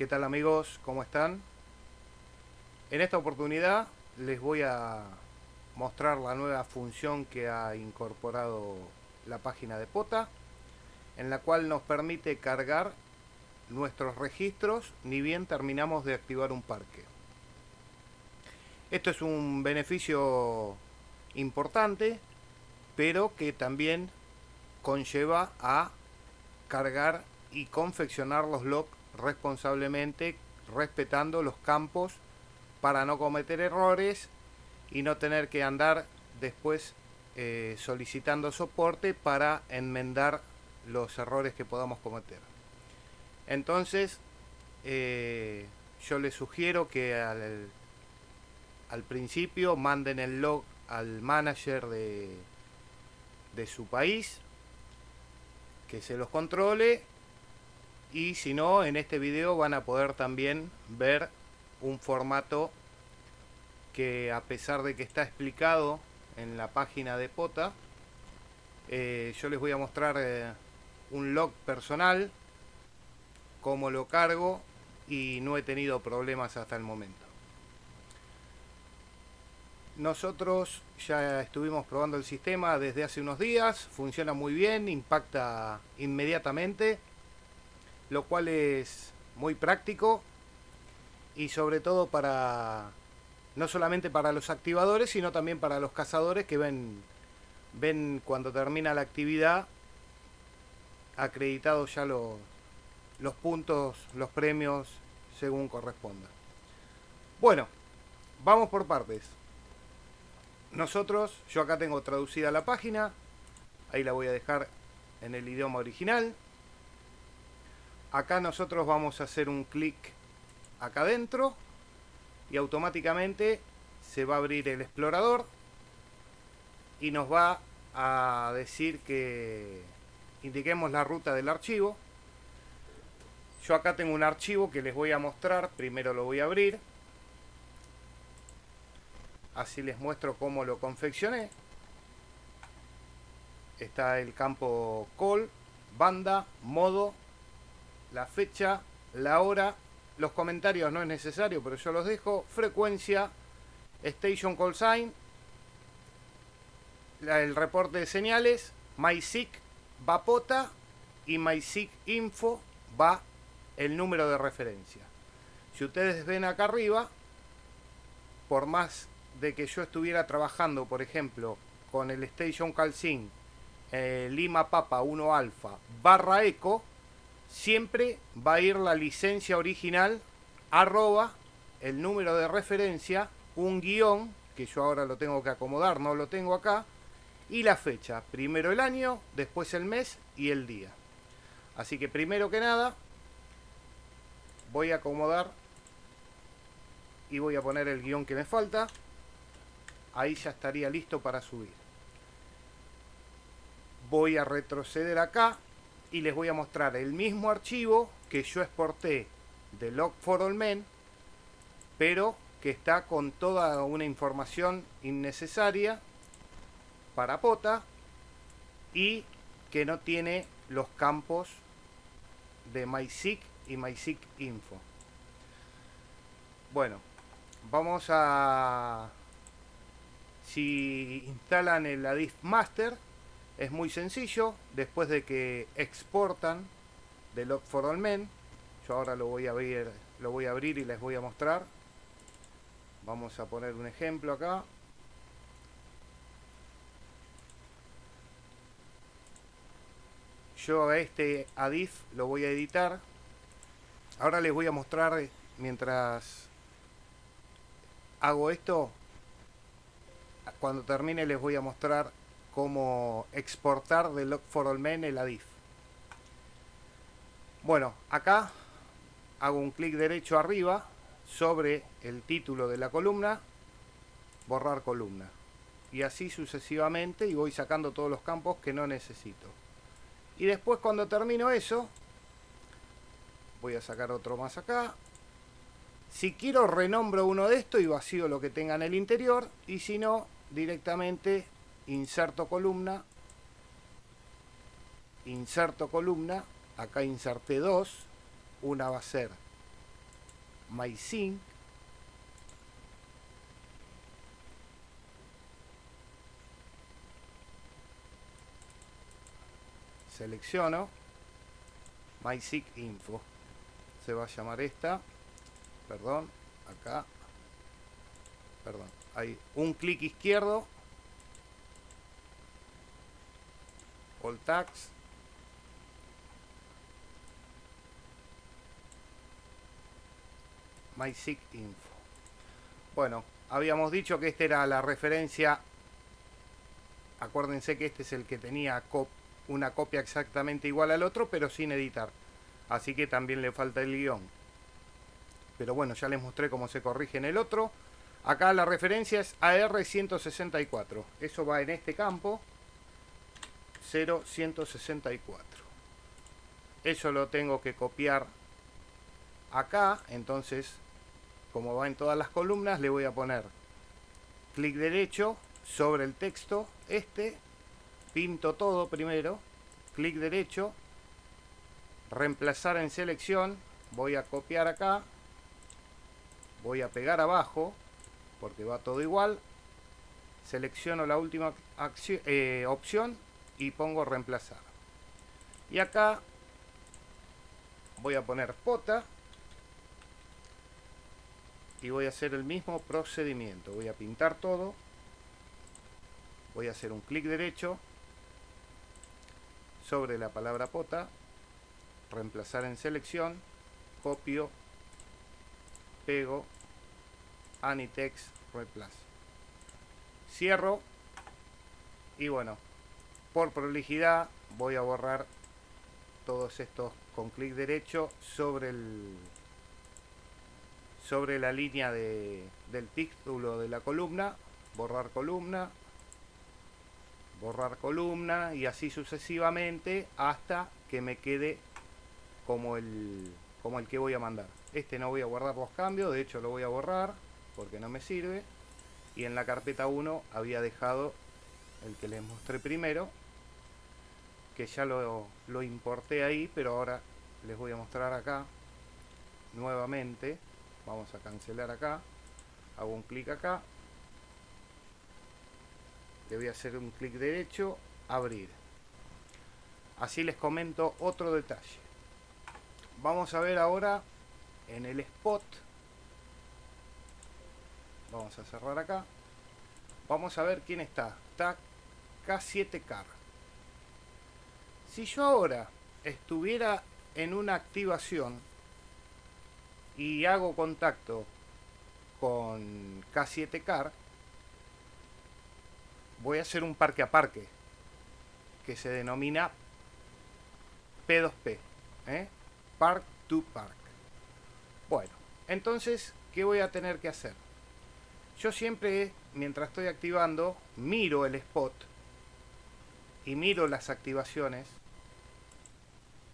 ¿Qué tal amigos? ¿Cómo están? En esta oportunidad les voy a mostrar la nueva función que ha incorporado la página de Pota, en la cual nos permite cargar nuestros registros ni bien terminamos de activar un parque. Esto es un beneficio importante, pero que también conlleva a cargar y confeccionar los logs responsablemente, respetando los campos para no cometer errores y no tener que andar después solicitando soporte para enmendar los errores que podamos cometer. Entonces, yo les sugiero que al principio manden el log al manager de su país, que se los controle, y si no, en este video van a poder también ver un formato que, a pesar de que está explicado en la página de Pota, yo les voy a mostrar un log personal, cómo lo cargo, y no he tenido problemas hasta el momento. Nosotros ya estuvimos probando el sistema desde hace unos días, funciona muy bien, impacta inmediatamente, lo cual es muy práctico y sobre todo para no solamente para los activadores, sino también para los cazadores que ven cuando termina la actividad acreditados ya los puntos, los premios según corresponda. Bueno, vamos por partes. Yo acá tengo traducida la página, ahí la voy a dejar en el idioma original. Acá nosotros vamos a hacer un clic acá adentro y automáticamente se va a abrir el explorador y nos va a decir que indiquemos la ruta del archivo. Yo acá tengo un archivo que les voy a mostrar, primero lo voy a abrir, así les muestro cómo lo confeccioné. Está el campo call, banda, modo, la fecha, la hora, los comentarios no es necesario, pero yo los dejo, frecuencia, station call sign, el reporte de señales, MySIG va Pota y MySIG info va el número de referencia. Si ustedes ven acá arriba, por más de que yo estuviera trabajando, por ejemplo, con el Station Call Sign Lima Papa 1 Alfa barra Eco, siempre va a ir la licencia original arroba el número de referencia, un guión, que yo ahora lo tengo que acomodar, no lo tengo acá, y la fecha, primero el año, después el mes y el día. Así que primero que nada voy a acomodar y voy a poner el guión que me falta. Ahí ya estaría listo para subir. Voy a retroceder acá y les voy a mostrar el mismo archivo que yo exporté de Log4Allmen, pero que está con toda una información innecesaria para Pota y que no tiene los campos de MySIG y MySIG info. Bueno, vamos a... Si instalan el Adif Master, es muy sencillo. Después de que exportan de Log4Allmen, yo ahora lo voy a abrir y les voy a mostrar. Vamos a poner un ejemplo acá. Yo a este Adif lo voy a editar. Ahora les voy a mostrar, mientras hago esto, cuando termine les voy a mostrar cómo exportar de Log4Allmen el Adif. Bueno, acá hago un clic derecho arriba sobre el título de la columna, borrar columna, y así sucesivamente, y voy sacando todos los campos que no necesito. Y después, cuando termino eso, voy a sacar otro más acá. Si quiero, renombro uno de estos y vacío lo que tenga en el interior, y si no, directamente inserto columna, acá inserté dos, una va a ser MySync. Selecciono MySync Info. Se va a llamar esta. Perdón, acá. Perdón. Hay un clic izquierdo. All tags. MySync Info. Bueno, habíamos dicho que esta era la referencia. Acuérdense que este es el que tenía una copia exactamente igual al otro, pero sin editar. Así que también le falta el guión. Pero bueno, ya les mostré cómo se corrige en el otro. Acá la referencia es AR164. Eso va en este campo. 0164. Eso lo tengo que copiar acá. Entonces, como va en todas las columnas, le voy a poner clic derecho sobre el texto. Pinto todo primero. Clic derecho. Reemplazar en selección. Voy a copiar acá. Voy a pegar abajo, porque va todo igual. Selecciono la última opción y pongo reemplazar. Y acá voy a poner pota. Y voy a hacer el mismo procedimiento. Voy a pintar todo. Voy a hacer un clic derecho sobre la palabra pota. Reemplazar en selección. Copio. Pego. Anitext Replace. Cierro. Y bueno, por prolijidad voy a borrar todos estos con clic derecho sobre la línea del título de la columna. Borrar columna. Borrar columna. Y así sucesivamente hasta que me quede como el que voy a mandar. Este no voy a guardar los cambios. De hecho lo voy a borrar porque no me sirve. Y en la carpeta 1 había dejado el que les mostré primero, que ya lo importé ahí, pero ahora les voy a mostrar acá nuevamente. Vamos a cancelar acá, hago un clic acá, le voy a hacer un clic derecho, abrir. Así les comento otro detalle. Vamos a ver ahora en el spot. Vamos a cerrar acá. Vamos a ver quién está. Está K7Car. Si yo ahora estuviera en una activación y hago contacto con K7Car, voy a hacer un parque a parque que se denomina P2P, Park to Park. Bueno, entonces, ¿qué voy a tener que hacer? Yo siempre, mientras estoy activando, miro el spot y miro las activaciones.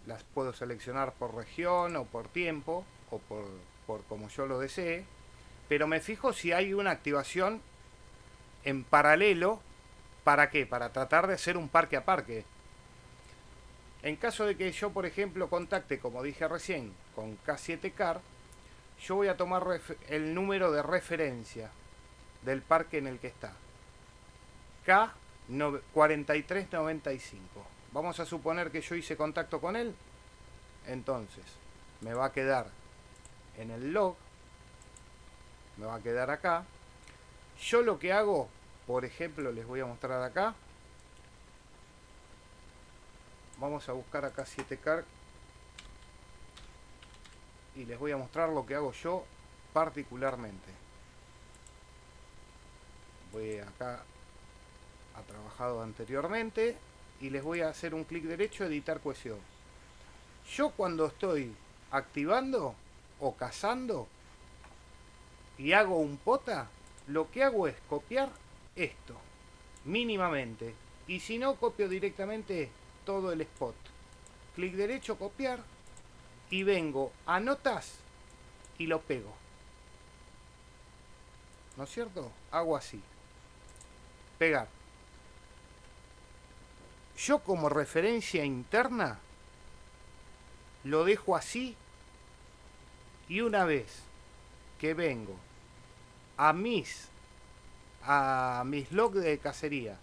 Las puedo seleccionar por región o por tiempo o por como yo lo desee, pero me fijo si hay una activación en paralelo. ¿Para qué? Para tratar de hacer un parque a parque. En caso de que yo, por ejemplo, contacte, como dije recién, con K7Car, yo voy a tomar el número de referencia del parque en el que está. K4395. Vamos a suponer que yo hice contacto con él. Entonces, me va a quedar en el log. Me va a quedar acá. Yo lo que hago, por ejemplo, les voy a mostrar acá. Vamos a buscar acá K7Car. Y les voy a mostrar lo que hago yo particularmente. Voy acá a trabajado anteriormente y les voy a hacer un clic derecho, editar cohesión. Yo cuando estoy activando o cazando y hago un pota, lo que hago es copiar esto mínimamente, y si no, copio directamente todo el spot. Clic derecho, copiar, y vengo a notas y lo pego. ¿No es cierto? Hago así. Pegar. Yo como referencia interna lo dejo así, y una vez que vengo a mis logs de cacería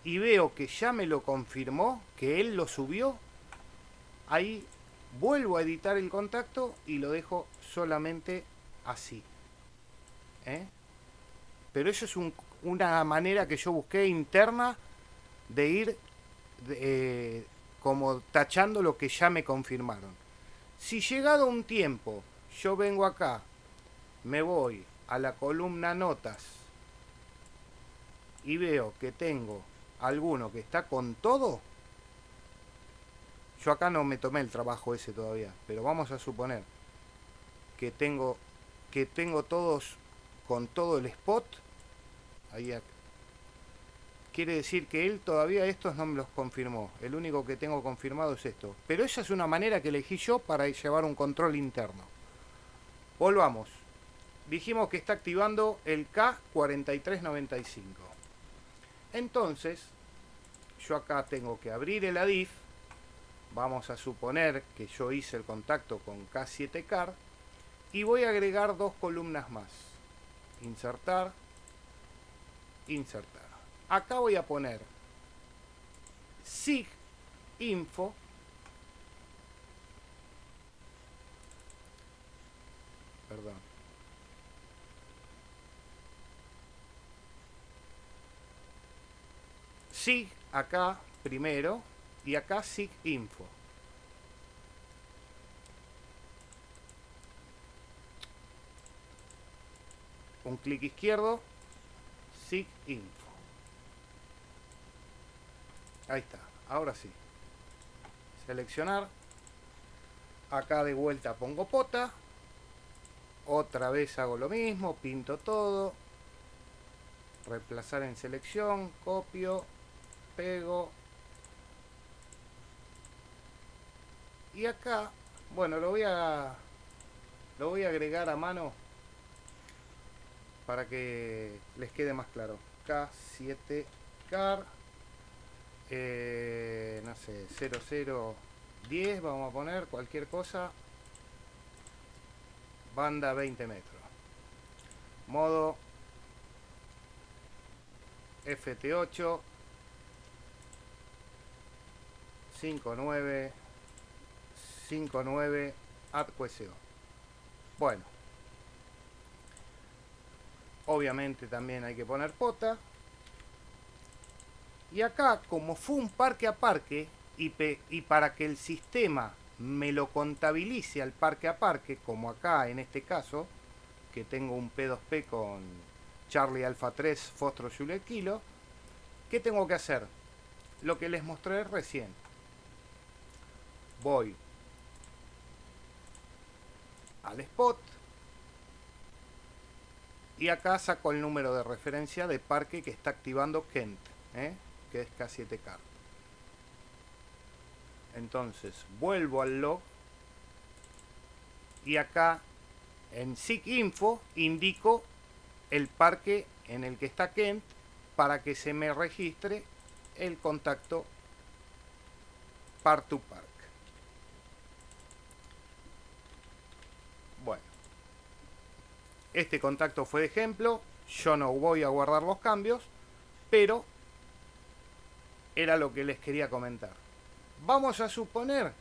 y veo que ya me lo confirmó, que él lo subió, ahí vuelvo a editar el contacto y lo dejo solamente así. ¿Eh? Pero eso es una manera que yo busqué interna de ir como tachando lo que ya me confirmaron. Si llegado un tiempo yo vengo acá, me voy a la columna notas y veo que tengo alguno que está con todo, yo acá no me tomé el trabajo ese todavía, pero vamos a suponer que tengo todos con todo el spot, ahí quiere decir que él todavía estos no me los confirmó. El único que tengo confirmado es esto. Pero esa es una manera que elegí yo para llevar un control interno. Volvamos. Dijimos que está activando el K4395. Entonces, yo acá tengo que abrir el ADIF. Vamos a suponer que yo hice el contacto con K7CAR. Y voy a agregar dos columnas más. Insertar. Insertar. Acá voy a poner SIG info perdón SIG acá primero y acá SIG info. Un clic izquierdo, SIG info. Ahí está, ahora sí. Seleccionar. Acá de vuelta pongo pota. Otra vez hago lo mismo, pinto todo. Reemplazar en selección, copio, pego. Y acá, bueno, lo voy a agregar a mano para que les quede más claro. K7CAR, no sé, 0010, vamos a poner cualquier cosa. Banda 20 metros. Modo FT8 59 ADQSO. Bueno, obviamente también hay que poner pota. Y acá, como fue un parque a parque, y para que el sistema me lo contabilice al parque a parque, como acá en este caso, que tengo un P2P con Charlie Alfa 3 Fostro Juliet Kilo, ¿qué tengo que hacer? Lo que les mostré recién. Voy al spot y acá saco el número de referencia de parque que está activando Kent, que es K7CAR. Entonces vuelvo al log y acá en SIG info indico el parque en el que está Kent para que se me registre el contacto Part to Park. Bueno, este contacto fue de ejemplo, yo no voy a guardar los cambios, pero era lo que les quería comentar. Vamos a suponer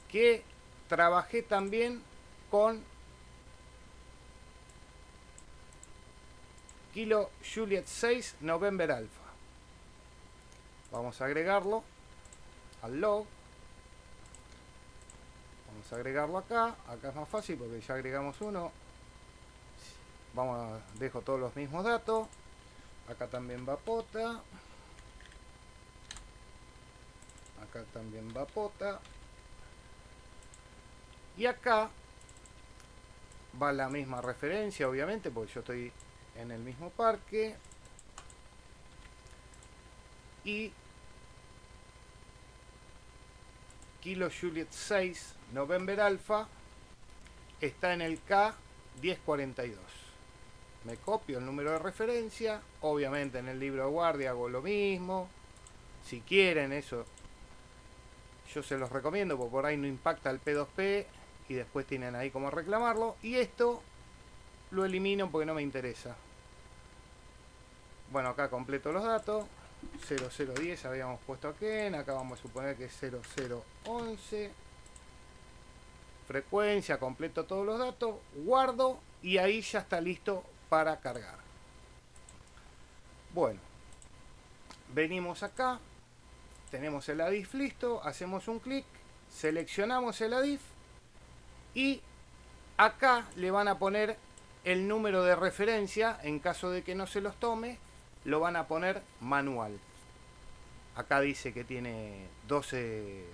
que trabajé también con Kilo Juliet 6 November Alpha. Vamos a agregarlo al log. Vamos a agregarlo acá. Acá es más fácil porque ya agregamos uno. Dejo todos los mismos datos. Acá también va pota. Acá también va pota. Y acá va la misma referencia, obviamente, porque yo estoy en el mismo parque. Y Kilo Juliet 6 November Alpha está en el K1042. Me copio el número de referencia. Obviamente en el libro de guardia hago lo mismo. Si quieren eso, yo se los recomiendo porque por ahí no impacta el P2P y después tienen ahí cómo reclamarlo. Y esto lo elimino porque no me interesa. Bueno, acá completo los datos. 0010 habíamos puesto aquí. Acá vamos a suponer que es 0011. Frecuencia, completo todos los datos. Guardo y ahí ya está listo para cargar. Bueno, venimos acá. Tenemos el ADIF listo. Hacemos un clic. Seleccionamos el ADIF. Y acá le van a poner el número de referencia. En caso de que no se los tome, lo van a poner manual. Acá dice que tiene 12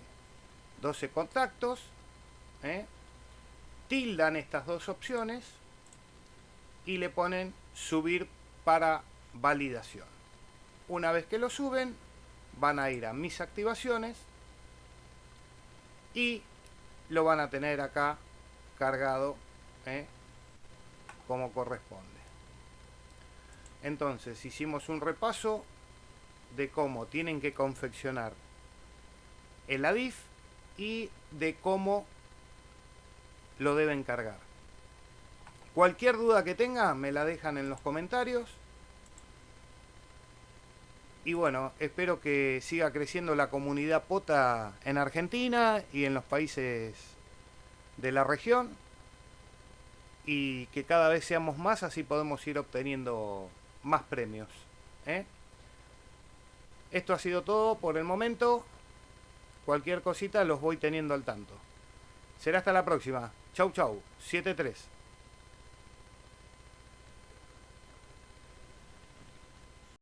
contactos. Tildan estas dos opciones y le ponen subir para validación. Una vez que lo suben, van a ir a mis activaciones y lo van a tener acá cargado como corresponde. Entonces hicimos un repaso de cómo tienen que confeccionar el ADIF y de cómo lo deben cargar. Cualquier duda que tenga me la dejan en los comentarios. Y bueno, espero que siga creciendo la comunidad POTA en Argentina y en los países de la región. Y que cada vez seamos más, así podemos ir obteniendo más premios. Esto ha sido todo por el momento. Cualquier cosita los voy teniendo al tanto. Será hasta la próxima. Chau chau. 73.